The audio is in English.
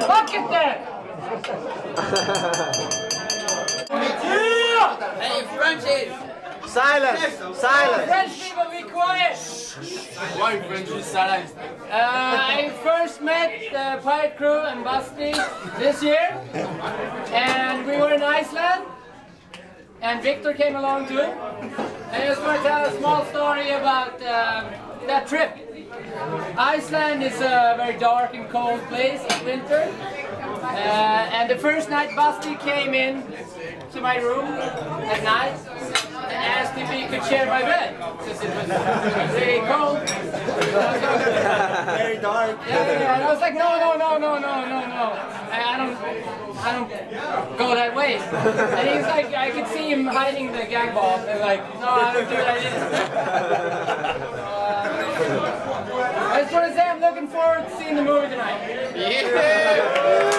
Look at that! Hey, Frenchies! Silence! Silence! French people, be quiet! Why Frenchies silence? I first met the Pirate Crew and Basti this year, and we were in Iceland, and Victor came along too. I just want to tell a small story about that trip. Iceland is a very dark and cold place in winter, and the first night Basti came in to my room at night and asked if he could share my bed since it was really cold. Very dark. Yeah, and I was like, no. I don't go that way. And he's like, I could see him hiding the gang ball and like, no, I don't do that either. I just want to say I'm looking forward to seeing the movie tonight. Yeah!